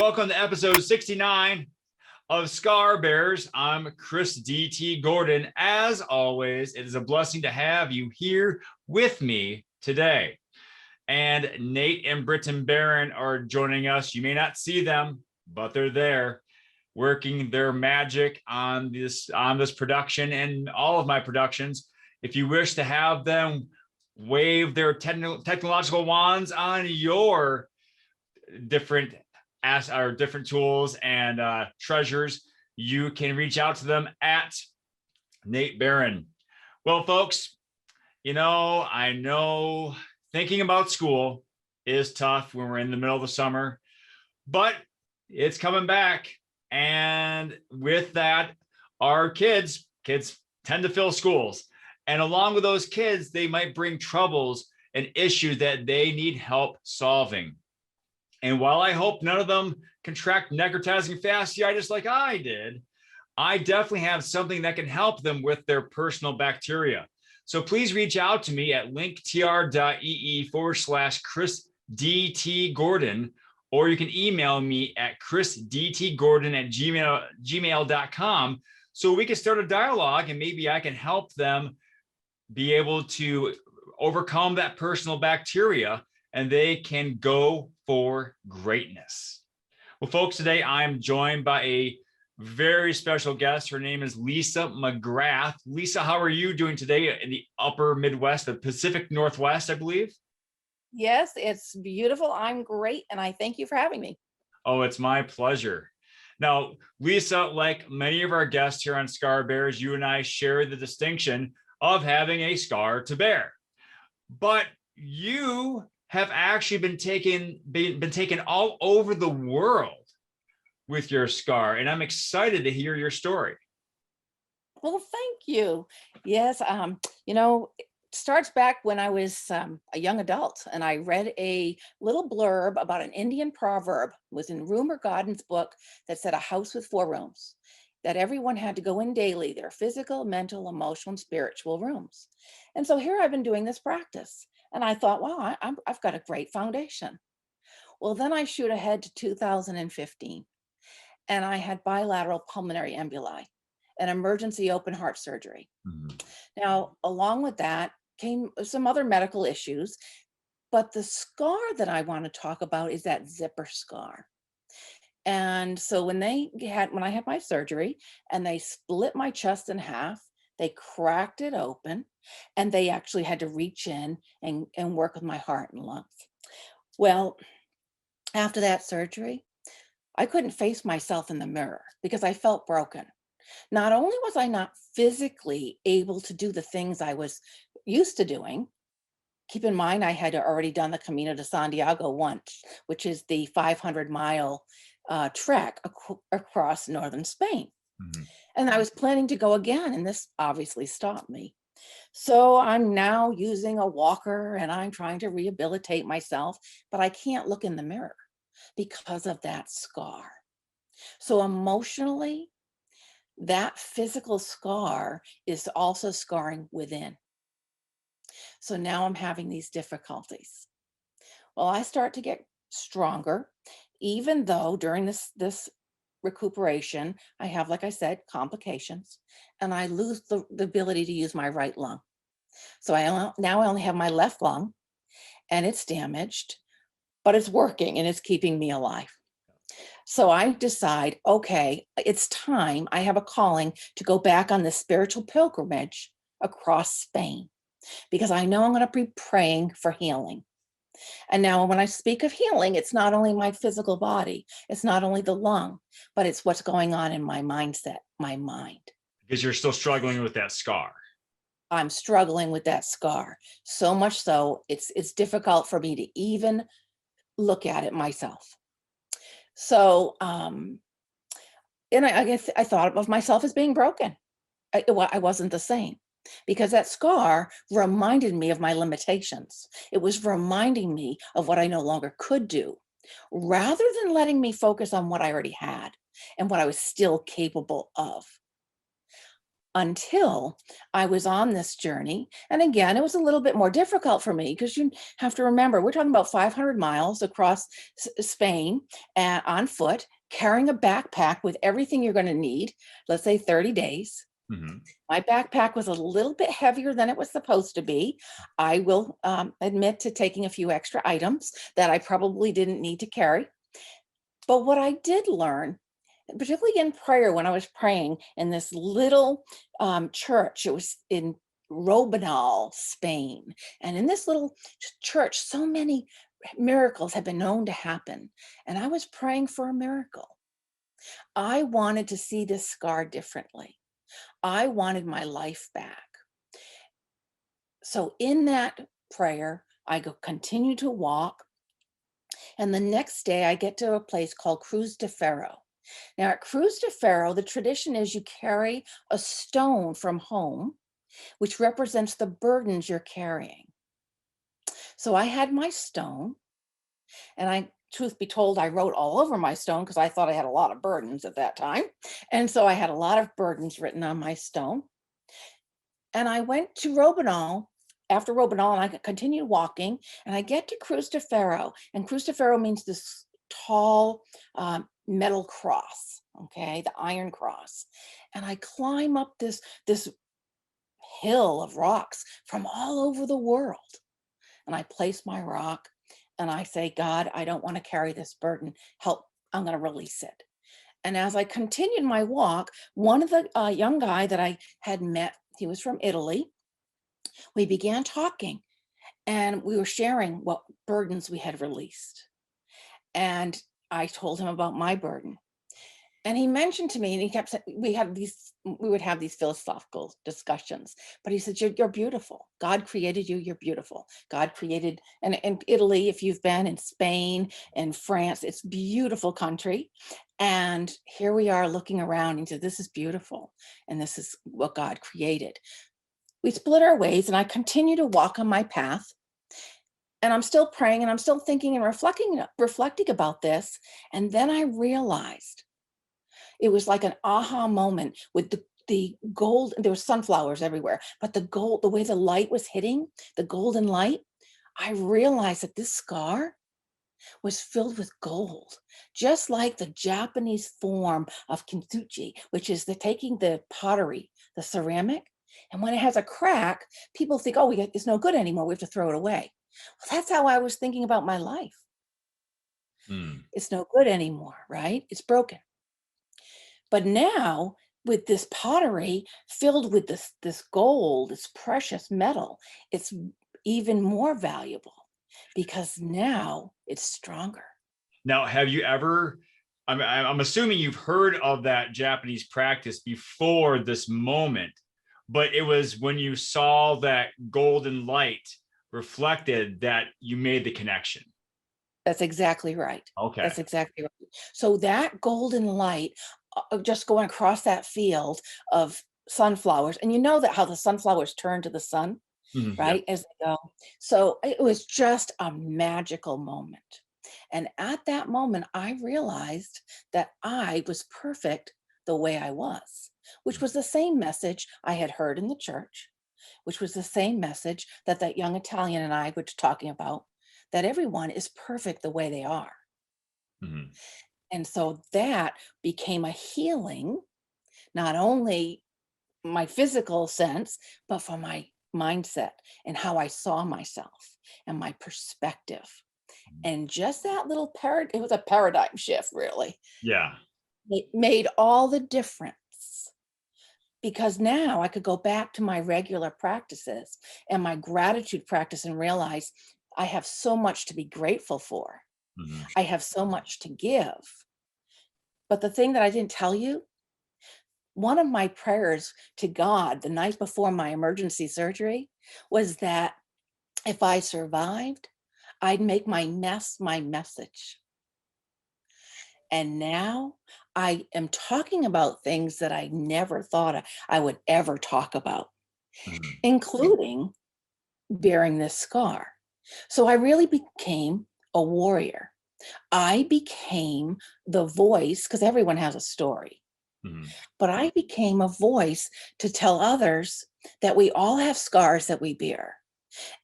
welcome to episode 69 of Scar Bears. I'm Chris DT Gordon. As always, it is a blessing to have you here with me today. And Nate and Britton Barron are joining us. You may not see them, but they're there working their magic on this production and all of my productions. If you wish to have them wave their technological wands on your different tools and treasures, you can reach out to them at Nate Barron. Well, folks, I know thinking about school is tough when we're in the middle of the summer, but it's coming back. And with that, our kids tend to fill schools. And along with those kids, they might bring troubles and issues that they need help solving. And while I hope none of them contract necrotizing fasciitis like I did, I definitely have something that can help them with their personal bacteria. So please reach out to me at linktr.ee/Chris DT Gordon, or you can email me at chrisdtgordon@gmail.com so we can start a dialogue and maybe I can help them be able to overcome that personal bacteria and they can go for greatness. Well, folks, today I'm joined by a very special guest. Her name is Lisa McGrath. Lisa, how are you doing today in the upper Midwest, the Pacific Northwest, I believe? Yes, it's beautiful. I'm great. And I thank you for having me. Oh, it's my pleasure. Now, Lisa, like many of our guests here on Scar Bears, you and I share the distinction of having a scar to bear. But you have actually been taken all over the world with your scar, and I'm excited to hear your story. Well, thank you. Yes, it starts back when I was a young adult, and I read a little blurb about an Indian proverb. It was in Rumor Godden's book that said a house with 4 rooms, that everyone had to go in daily, their physical, mental, emotional, and spiritual rooms. And so here I've been doing this practice. And I thought, wow, I've got a great foundation. Well, then I shoot ahead to 2015, and I had bilateral pulmonary emboli, an emergency open heart surgery. Mm-hmm. Now, along with that came some other medical issues, but the scar that I want to talk about is that zipper scar. And so when I had my surgery and they split my chest in half, they cracked it open, and they actually had to reach in and work with my heart and lungs. Well, after that surgery, I couldn't face myself in the mirror because I felt broken. Not only was I not physically able to do the things I was used to doing, keep in mind, I had already done the Camino de Santiago once, which is the 500-mile trek across northern Spain. Mm-hmm. And I was planning to go again, and this obviously stopped me. So I'm now using a walker and I'm trying to rehabilitate myself, but I can't look in the mirror because of that scar. So emotionally, that physical scar is also scarring within. So now I'm having these difficulties. Well, I start to get stronger, even though during this recuperation, I have, like I said, complications, and I lose the ability to use my right lung. So now I only have my left lung, and it's damaged, but it's working and it's keeping me alive. So I decide, okay, it's time. I have a calling to go back on this spiritual pilgrimage across Spain, because I know I'm going to be praying for healing. And now when I speak of healing, it's not only my physical body, it's not only the lung, but it's what's going on in my mindset, my mind. Because you're still struggling with that scar. I'm struggling with that scar. So much so, it's difficult for me to even look at it myself. So, and I guess I thought of myself as being broken. I wasn't the same. Because that scar reminded me of my limitations. It was reminding me of what I no longer could do, rather than letting me focus on what I already had and what I was still capable of. until I was on this journey. And again, it was a little bit more difficult for me because you have to remember, we're talking about 500 miles across Spain and on foot, carrying a backpack with everything you're going to need, let's say 30 days. Mhm. My backpack was a little bit heavier than it was supposed to be. I will admit to taking a few extra items that I probably didn't need to carry. But what I did learn, particularly in prayer, when I was praying in this little church, it was in Robanal, Spain. And in this little church, so many miracles have been known to happen. And I was praying for a miracle. I wanted to see this scar differently. I wanted my life back. So in that prayer, I go continue to walk. And the next day I get to a place called Cruz de Ferro. Now at Cruz de Ferro, the tradition is you carry a stone from home, which represents the burdens you're carrying. So I had my stone, and truth be told, I wrote all over my stone because I thought I had a lot of burdens at that time. And so I had a lot of burdens written on my stone. And I went to Robanal, after Robanal, and I continued walking, and I get to Cruz de Ferro, and Cruz de Ferro means this tall metal cross, okay, the iron cross. And I climb up this hill of rocks from all over the world. And I place my rock and I say, God, I don't want to carry this burden. Help, I'm going to release it. And as I continued my walk, one of the young guy that I had met, he was from Italy, we began talking and we were sharing what burdens we had released. And I told him about my burden. And he mentioned to me, and he kept saying, we would have these philosophical discussions, but he said, you're beautiful. God created you, you're beautiful. God created, and in Italy, if you've been in Spain and France, it's beautiful country. And here we are looking around and said, this is beautiful. And this is what God created. We split our ways and I continue to walk on my path. And I'm still praying and I'm still thinking and reflecting about this. And then I realized, it was like an aha moment with the gold. There were sunflowers everywhere, but the way the light was hitting, the golden light, I realized that this scar was filled with gold, just like the Japanese form of kintsugi, which is taking the pottery, the ceramic, and when it has a crack, people think, oh, it's no good anymore. We have to throw it away. Well, that's how I was thinking about my life. Mm. It's no good anymore, right? It's broken. But now with this pottery filled with this gold, this precious metal, it's even more valuable because now it's stronger. Now, have you ever, I'm assuming you've heard of that Japanese practice before this moment, but it was when you saw that golden light reflected that you made the connection. That's exactly right. Okay. That's exactly right. So that golden light just going across that field of sunflowers, and you know that how the sunflowers turn to the sun, Mhm. Yep. right, as they go. So it was just a magical moment. And at that moment, I realized that I was perfect the way I was, which was the same message I had heard in the church, which was the same message that that young Italian and I were talking about, that everyone is perfect the way they are. Mhm. And so that became a healing, not only my physical sense, but for my mindset and how I saw myself and my perspective. And just that little it was a paradigm shift, really. Yeah. It made all the difference because now I could go back to my regular practices and my gratitude practice and realize I have so much to be grateful for. Mhm. I have so much to give. But the thing that I didn't tell you, one of my prayers to God the night before my emergency surgery was that if I survived, I'd make my mess my message. And now I am talking about things that I never thought I would ever talk about, Mhm. including bearing this scar. So I really became a warrior. I became the voice, because everyone has a story. Mhm. but I became a voice to tell others that we all have scars that we bear.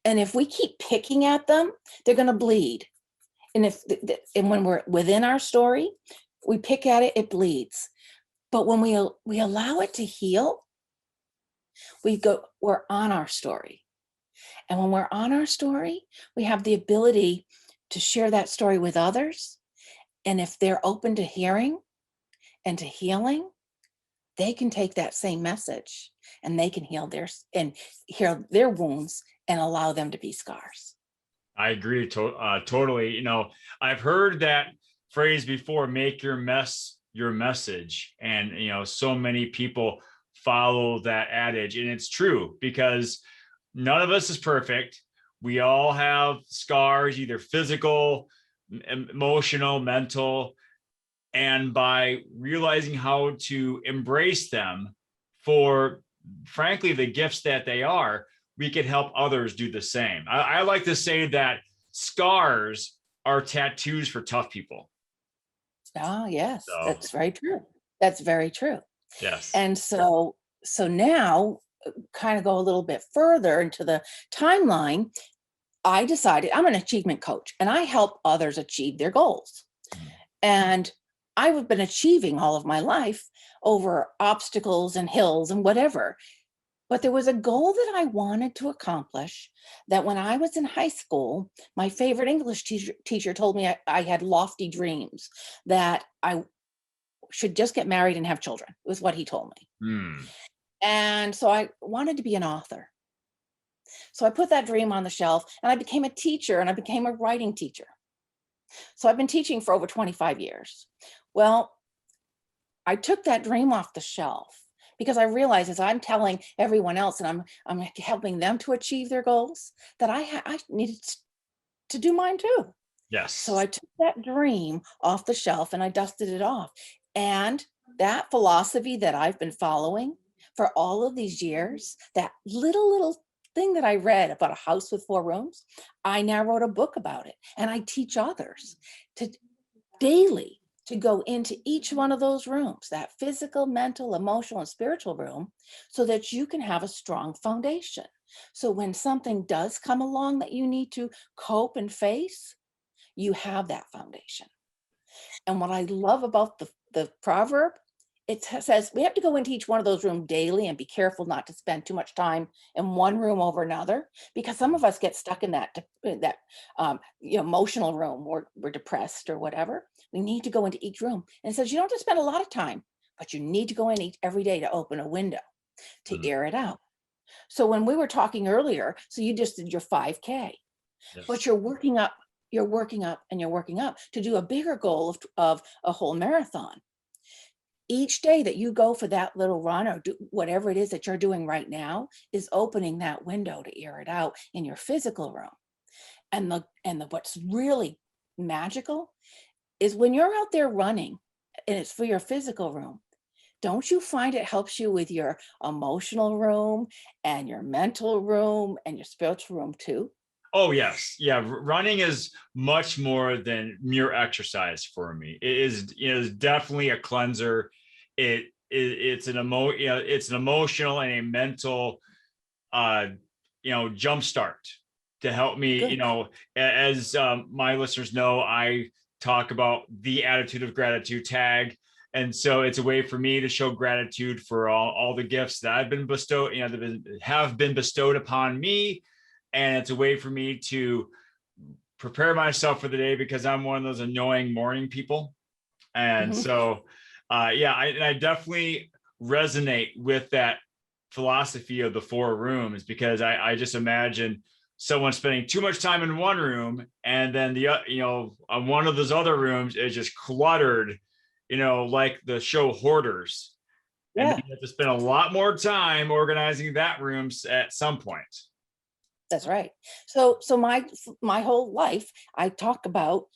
And if we keep picking at them, they're going to bleed. And and when we're within our story, we pick at it, it bleeds. But when we allow it to heal, we're on our story. And when we're on our story, we have the ability to share that story with others. And if they're open to hearing and to healing, they can take that same message and they can heal their wounds and allow them to be scars. I agree totally. I've heard that phrase before, make your mess your message. And, so many people follow that adage. And it's true because none of us is perfect. We all have scars, either physical, emotional, mental. And by realizing how to embrace them for, frankly, the gifts that they are, we can help others do the same. I like to say that scars are tattoos for tough people. Ah, yes, So, that's very true. That's very true. yes. And so now, kind of go a little bit further into the timeline, I decided I'm an achievement coach and I help others achieve their goals. Mhm. And I've been achieving all of my life over obstacles and hills and whatever. But there was a goal that I wanted to accomplish that when I was in high school, my favorite English teacher told me I had lofty dreams, that I should just get married and have children, was what he told me. Hmm. And so I wanted to be an author. So I put that dream on the shelf and I became a teacher and I became a writing teacher. So I've been teaching for over 25 years. Well, I took that dream off the shelf because I realized as I'm telling everyone else and I'm helping them to achieve their goals, that I needed to do mine too. So Yes. I took that dream off the shelf and I dusted it off. And that philosophy that I've been following for all of these years, that little thing that I read about a house with 4 rooms, I now wrote a book about it. And I teach others to daily to go into each one of those rooms, that physical, mental, emotional, and spiritual room, so that you can have a strong foundation. So when something does come along that you need to cope and face, you have that foundation. And what I love about the proverb, it says we have to go into each one of those rooms daily and be careful not to spend too much time in one room over another, because some of us get stuck in emotional room, or we're depressed or whatever. We need to go into each room. And it says you don't have to spend a lot of time, but you need to go in every day to open a window to Mhm. air it out. So when we were talking earlier, so you just did your 5K, but Yes. you're working up and you're working up to do a bigger goal of a whole marathon. Each day that you go for that little run or do whatever it is that you're doing right now is opening that window to air it out in your physical room. And the what's really magical is when you're out there running and it's for your physical room, don't you find it helps you with your emotional room and your mental room and your spiritual room too? Oh, yes. Yeah. Running is much more than mere exercise for me. It is definitely a cleanser. It's an emotional and a mental uh jump start to help me, Good. as my listeners know, I talk about the attitude of gratitude tag. And so it's a way for me to show gratitude for all the gifts that I've been bestowed, that have been bestowed upon me. And it's a way for me to prepare myself for the day because I'm one of those annoying morning people. And Mhm. so, yeah, I definitely resonate with that philosophy of the 4 rooms, because I just imagine someone spending too much time in one room and then one of those other rooms is just cluttered, like the show Hoarders. And then Yeah. you have to spend a lot more time organizing that room at some point. That's right. So my whole life, I talk about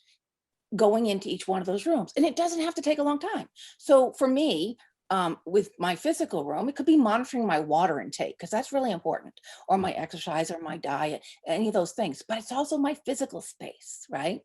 going into each one of those rooms, and it doesn't have to take a long time. So for me, with my physical room, it could be monitoring my water intake because that's really important, or my exercise, or my diet, any of those things. But it's also my physical space, right?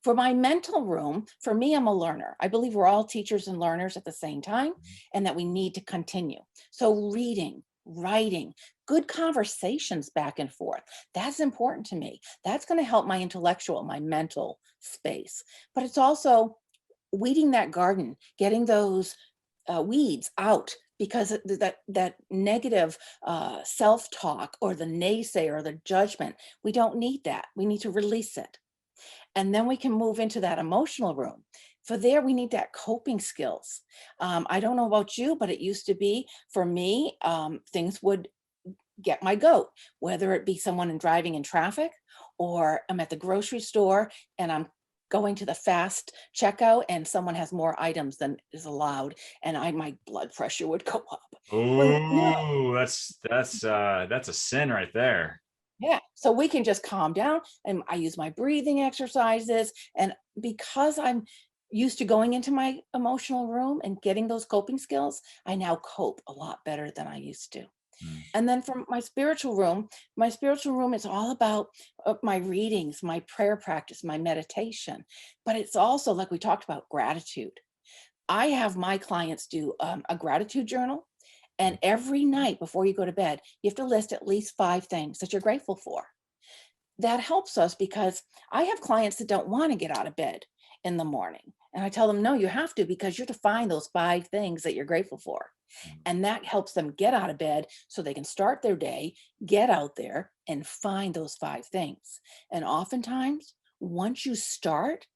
For my mental room, for me, I'm a learner. I believe we're all teachers and learners at the same time, and that we need to continue. So reading, writing, good conversations back and forth, that's important to me. That's going to help my intellectual, my mental space. But it's also weeding that garden, getting those weeds out, because that negative self-talk or the naysayer or the judgment, we don't need that. We need to release it. And then we can move into that emotional room. For there, we need that coping skills. I don't know about you, but it used to be for me, things would get my goat, whether it be someone driving in traffic, or I'm at the grocery store and I'm going to the fast checkout and someone has more items than is allowed, and my blood pressure would go up. Well, no. Oh, that's a sin right there. Yeah, so we can just calm down, and I use my breathing exercises, and because I'm used to going into my emotional room and getting those coping skills, I now cope a lot better than I used to. Mm. And then from my spiritual room is all about my readings, my prayer practice, my meditation, but it's also, like we talked about, gratitude. I have my clients do a gratitude journal. And every night before you go to bed, you have to list at least 5 things that you're grateful for. That helps us, because I have clients that don't want to get out of bed in the morning. And I tell them, no, you have to, because you have to find those 5 things that you're grateful for. And that helps them get out of bed so they can start their day, get out there and find those 5 things. And oftentimes, once you start,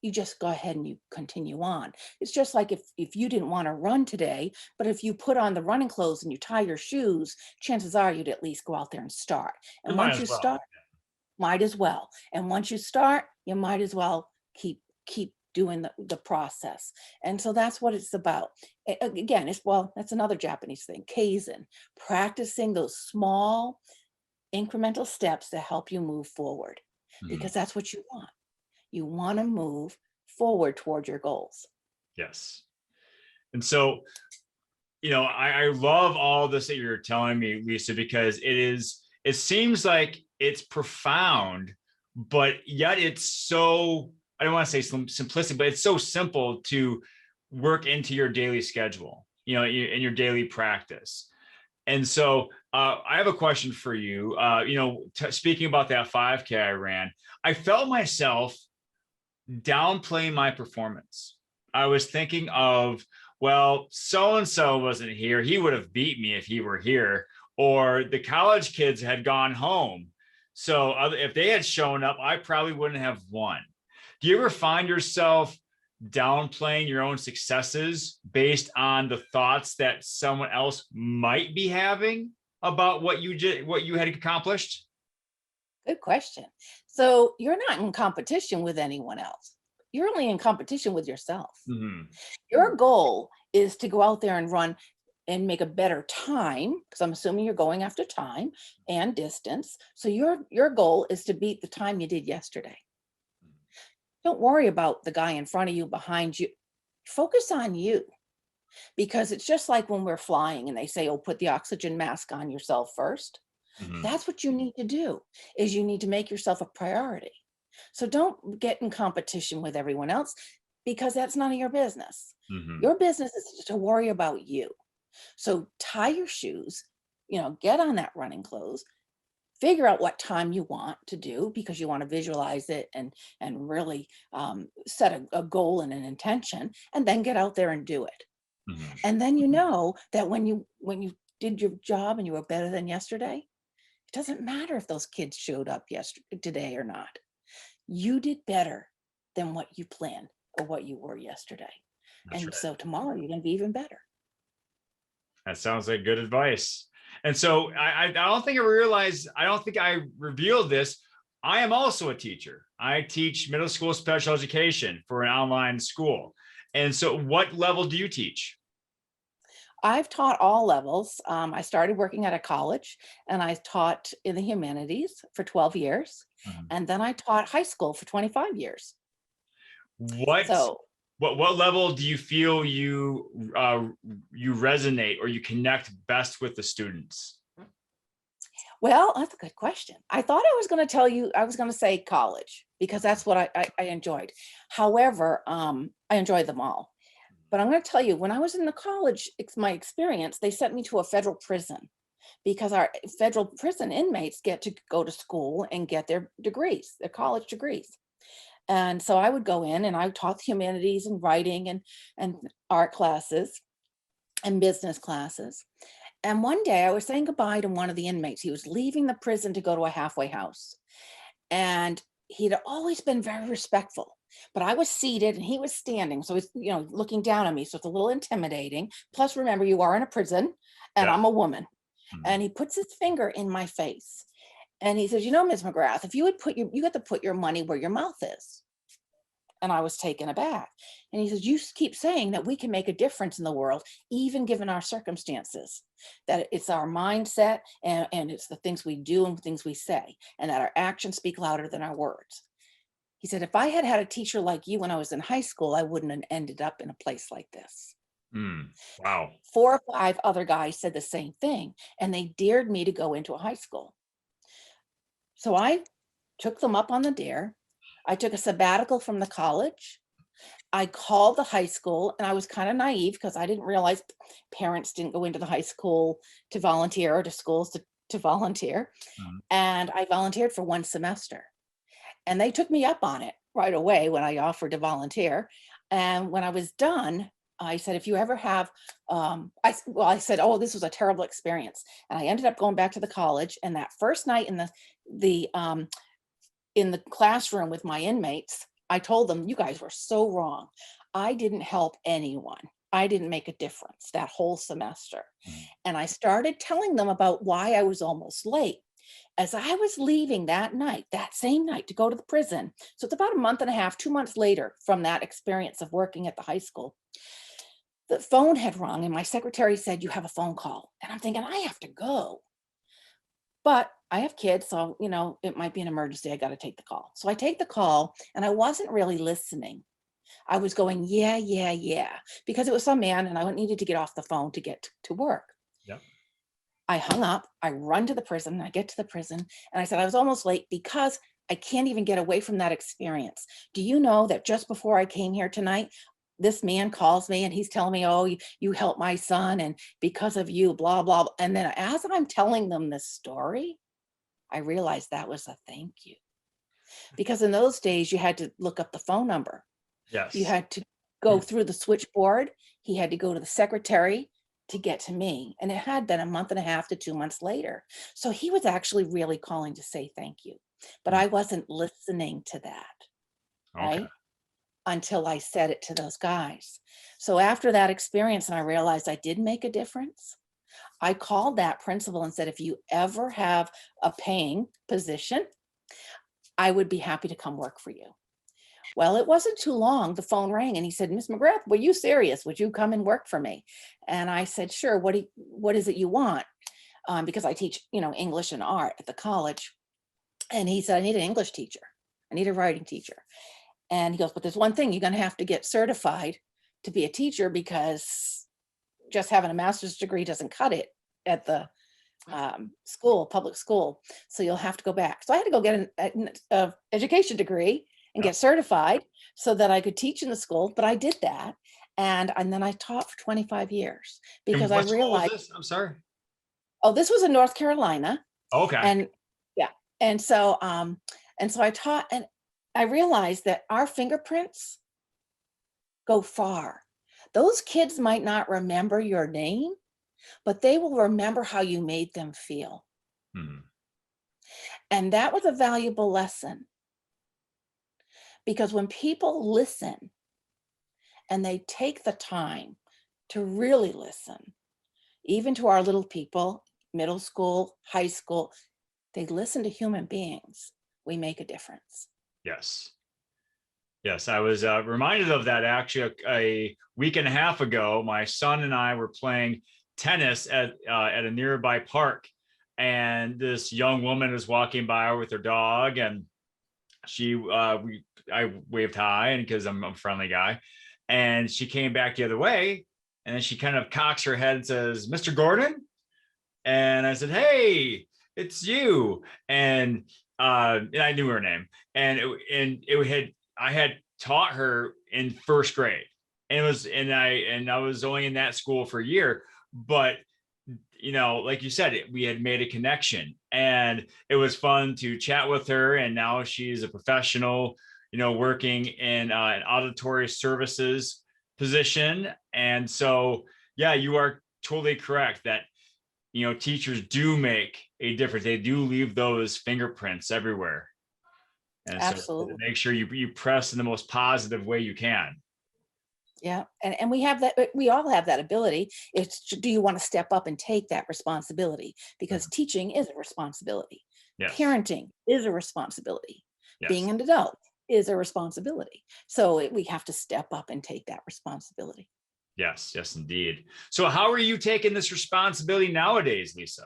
you just go ahead and you continue on. It's just like if you didn't want to run today, but if you put on the running clothes and you tie your shoes, chances are you'd at least go out there and start. You And might once as you well. start, might as well. And once you start, you might as well keep doing the process. And so that's what it's about. Again, that's another Japanese thing, kaizen, practicing those small incremental steps to help you move forward, Mhm. because that's what you want. You want to move forward toward your goals. Yes. And so, I love all this that you're telling me, Lisa, because it seems like it's profound, but yet it's so, I don't want to say simplistic, but it's so simple to work into your daily schedule, in your daily practice. And so I have a question for you. Speaking about that 5K I ran, I felt myself downplay my performance. I was thinking of, well, so and so wasn't here. He would have beat me if he were here. Or the college kids had gone home. So if they had shown up, I probably wouldn't have won. Do you ever find yourself downplaying your own successes based on the thoughts that someone else might be having about what you had accomplished? Good question. So you're not in competition with anyone else. You're only in competition with yourself. Mm-hmm. Your goal is to go out there and run and make a better time, because I'm assuming you're going after time and distance. So your goal is to beat the time you did yesterday. Don't worry about the guy in front of you, behind you. Focus on you, because it's just like when we're flying and they say, oh, put the oxygen mask on yourself first. Mm-hmm. That's what you need to do, is you need to make yourself a priority. So don't get in competition with everyone else, because that's none of your business. Mm-hmm. Your business is to worry about you. So tie your shoes, get on that running clothes, figure out what time you want to do, because you want to visualize it and really set a goal and an intention, and then get out there and do it. Mm-hmm. And then you know that when you did your job and you were better than yesterday, it doesn't matter if those kids showed up today or not. You did better than what you planned or what you were yesterday. That's And right. so tomorrow you're going to be even better. That sounds like good advice. And so I don't think I don't think I revealed this. I am also a teacher. I teach middle school special education for an online school. And so what level do you teach? I've taught all levels. I started working at a college, and I taught in the humanities for 12 years. Mhm. And then I taught high school for 25 years. What So what level do you feel you resonate or you connect best with the students? Well, that's a good question. I thought I was going to tell you, I was going to say college because that's what I enjoyed. However, I enjoyed them all. But I'm going to tell you, when I was in the college, my experience, they sent me to a federal prison because our federal prison inmates get to go to school and get their degrees, their college degrees. And so I would go in and I taught humanities and writing and art classes and business classes. And one day I was saying goodbye to one of the inmates. He was leaving the prison to go to a halfway house. And he'd always been very respectful. But I was seated and he was standing. So he's, looking down at me. So it's a little intimidating. Plus, remember, you are in a prison and Yeah. I'm a woman. Mhm. And he puts his finger in my face. And he says, Ms. McGrath, if you would you got to put your money where your mouth is. And I was taken aback. And he says, you keep saying that we can make a difference in the world, even given our circumstances, that it's our mindset and it's the things we do and things we say, and that our actions speak louder than our words. He said, if I had had a teacher like you when I was in high school, I wouldn't have ended up in a place like this. Wow. 4 or 5 other guys said the same thing, and they dared me to go into a high school. So I took them up on the dare. I took a sabbatical from the college. I called the high school, and I was kind of naive because I didn't realize parents didn't go into the high school to volunteer or to schools to volunteer. Mhm. And I volunteered for 1 semester. And they took me up on it right away when I offered to volunteer. And when I was done, I said, if you ever have, I said, oh, this was a terrible experience. And I ended up going back to the college. And that first night the in the classroom with my inmates, I told them, you guys were so wrong. I didn't help anyone. I didn't make a difference that whole semester. Mhm. And I started telling them about why I was almost late. As I was leaving that night, that same night to go to the prison, so it's about a month and a half, 2 months later from that experience of working at the high school, the phone had rung and my secretary said, you have a phone call. And I'm thinking, I have to go. But I have kids, so, it might be an emergency. I got to take the call. So I take the call and I wasn't really listening. I was going, yeah, yeah, yeah, because it was some man and I needed to get off the phone to get to work. Yep. I hung up, I run to the prison, I get to the prison, and I said, I was almost late because I can't even get away from that experience. Do you know that just before I came here tonight, this man calls me and he's telling me, oh, you helped my son, and because of you, blah, blah. And then as I'm telling them this story, I realized that was a thank you. Because in those days, you had to look up the phone number. You Yes. had to go through the switchboard. He had to go to the secretary to get to me. And it had been a month and a half to 2 months later. So he was actually really calling to say thank you. But Mm. I wasn't listening to that, Okay. right? Until I said it to those guys. So after that experience, and I realized I did make a difference, I called that principal and said, if you ever have a paying position, I would be happy to come work for you. Well, it wasn't too long. The phone rang and he said, Miss McGrath, were you serious? Would you come and work for me? And I said, sure. What is it you want? Because I teach, English and art at the college. And he said, I need an English teacher. I need a writing teacher. And he goes, but there's one thing, you're going to have to get certified to be a teacher because just having a master's degree doesn't cut it at the public school. So you'll have to go back. So I had to go get an education degree and Yep. get certified so that I could teach in the school. But I did that. And then I taught for 25 years And because I what school is realized, this? I'm sorry. oh, this was in North Carolina. Okay. And yeah. And so I taught, and I realized that our fingerprints go far. Those kids might not remember your name, but they will remember how you made them feel. Mhm. And that was a valuable lesson because when people listen and they take the time to really listen, even to our little people, middle school, high school, they listen to human beings, we make a difference. Yes. Yes, I was reminded of that actually a week and a half ago. My son and I were playing tennis at a nearby park, and this young woman was walking by with her dog, and I waved hi, and because I'm a friendly guy, and she came back the other way, and then she kind of cocks her head and says, "Mr. Gordon," and I said, "Hey." it's you. And I knew her name, I had taught her in first grade, and I was only in that school for a year, but like you said, we had made a connection, and it was fun to chat with her. And now she's a professional, working in an auditory services position. And so, yeah, you are totally correct that teachers do make a difference. They do leave those fingerprints everywhere. And so Absolutely. make sure you press in the most positive way you can. Yeah. And we have that, we all have that ability. It's, do you want to step up and take that responsibility? Because teaching is a responsibility. Yes. Parenting is a responsibility. Yes. Being an adult is a responsibility. So we have to step up and take that responsibility. Yes. Yes, indeed. So how are you taking this responsibility nowadays, Lisa?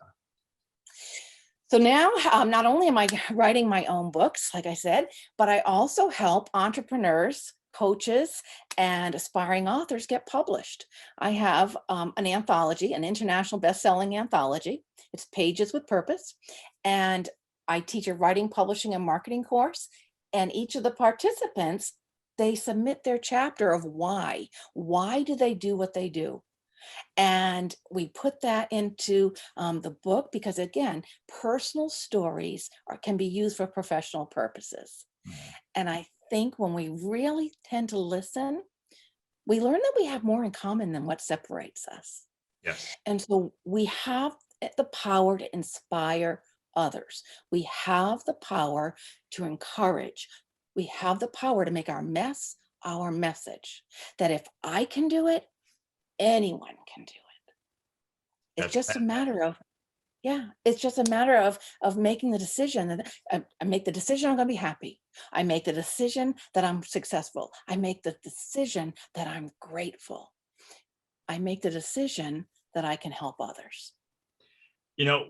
So now, not only am I writing my own books, like I said, but I also help entrepreneurs, coaches, and aspiring authors get published. I have an anthology, an international best-selling anthology. It's Pages with Purpose. And I teach a writing, publishing, and marketing course. And each of the participants, they submit their chapter of why. Why do they do what they do? And we put that into the book because, again, personal stories can be used for professional purposes. And I think when we really tend to listen, we learn that we have more in common than what separates us. Yes. And so we have the power to inspire others. We have the power to encourage. We have the power to make our mess our message. That if I can do it, anyone can do it. It's That's just a matter of, yeah, it's just a matter of making the decision. That I make the decision I'm going to be happy. I make the decision that I'm successful. I make the decision that I'm grateful. I make the decision that I can help others.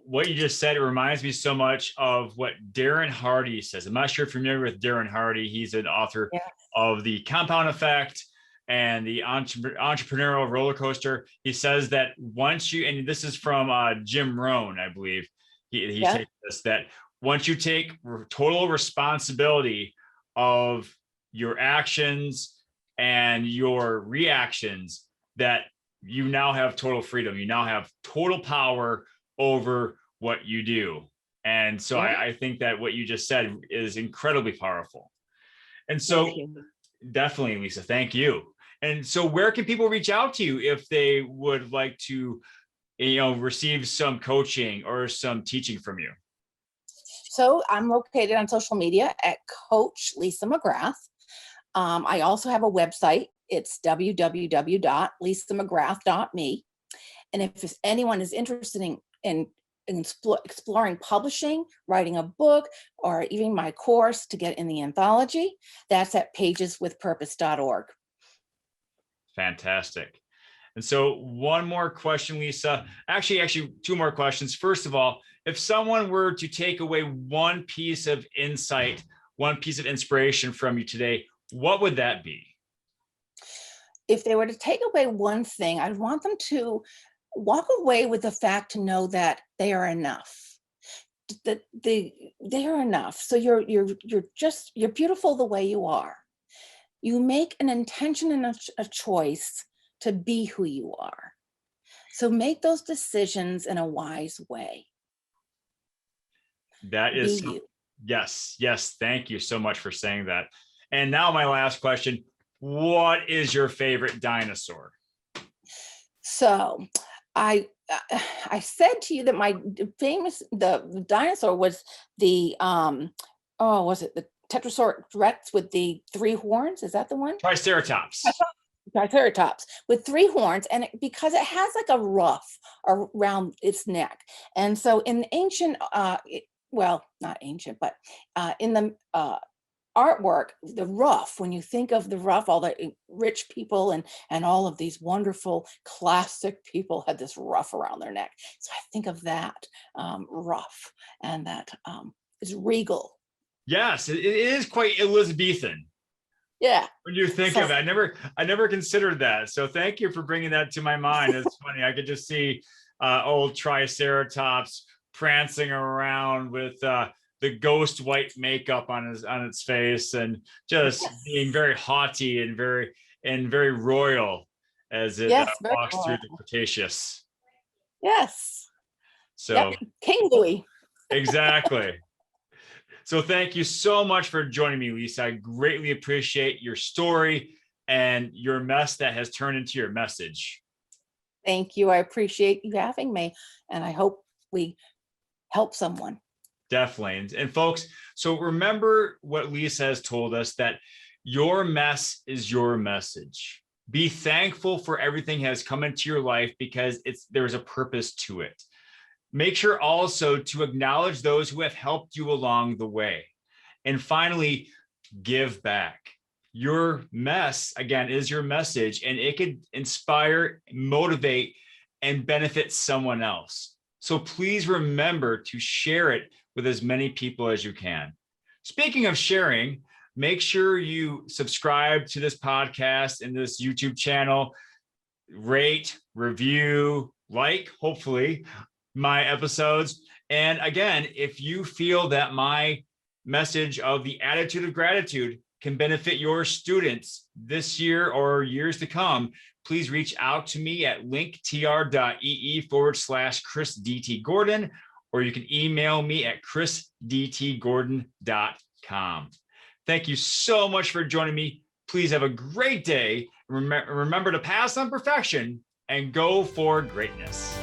What you just said, it reminds me so much of what Darren Hardy says. I'm not sure if you're familiar with Darren Hardy. He's an author Yeah. of The Compound Effect and the Entrepreneurial Roller Coaster. He says that once you, and this is from Jim Rohn, I believe, he says this, that once you take total responsibility of your actions and your reactions, that you now have total freedom. You now have total power over what you do. And so I think that what you just said is incredibly powerful. And so definitely, Lisa, thank you. And so where can people reach out to you if they would like to, receive some coaching or some teaching from you? So I'm located on social media at Coach Lisa McGrath. I also have a website. It's www.lisamcgrath.me. And if anyone is interested in exploring publishing, writing a book, or even my course to get in the anthology, that's at pageswithpurpose.org. Fantastic. And so one more question, Lisa. Actually, two more questions. First of all, if someone were to take away one piece of insight, one piece of inspiration from you today, what would that be? If they were to take away one thing, I'd want them to walk away with the fact to know that they are enough. That they are enough. So you're beautiful the way you are. You make an intention and a choice to be who you are. So make those decisions in a wise way. That is, yes. Thank you so much for saying that. And now my last question, what is your favorite dinosaur? So I said to you that my famous, the dinosaur was the, was it the Tetrasaurus Rex with the 3 horns? Is that the one? Triceratops. Triceratops with 3 horns, and because it has like a ruff around its neck. And so in ancient, well, not ancient, but in the artwork, the ruff, when you think of the ruff, all the rich people and all of these wonderful classic people had this ruff around their neck. So I think of that ruff, and that is regal. Yes, it is quite Elizabethan. Yeah. When you think of it, I never considered that. So thank you for bringing that to my mind. It's funny. I could just see old Triceratops prancing around with the ghost white makeup on its face, and just being very haughty and very royal as it Yes, very walks through the royal. Cretaceous. Yes. So Yep. King Louis. exactly. So thank you so much for joining me, Lisa. I greatly appreciate your story and your mess that has turned into your message. Thank you. I appreciate you having me, and I hope we help someone. Definitely. And folks, so remember what Lisa has told us, that your mess is your message. Be thankful for everything that has come into your life, because there's a purpose to it. Make sure also to acknowledge those who have helped you along the way. And finally, give back. Your mess, again, is your message, and it could inspire, motivate, and benefit someone else. So please remember to share it with as many people as you can. Speaking of sharing, make sure you subscribe to this podcast and this YouTube channel, rate, review, hopefully, my episodes. And again, if you feel that my message of the attitude of gratitude can benefit your students this year or years to come, please reach out to me at linktr.ee/Chris DT Gordon, or you can email me at chrisdtgordon.com. Thank you so much for joining me. Please have a great day. Remember to pass on perfection and go for greatness.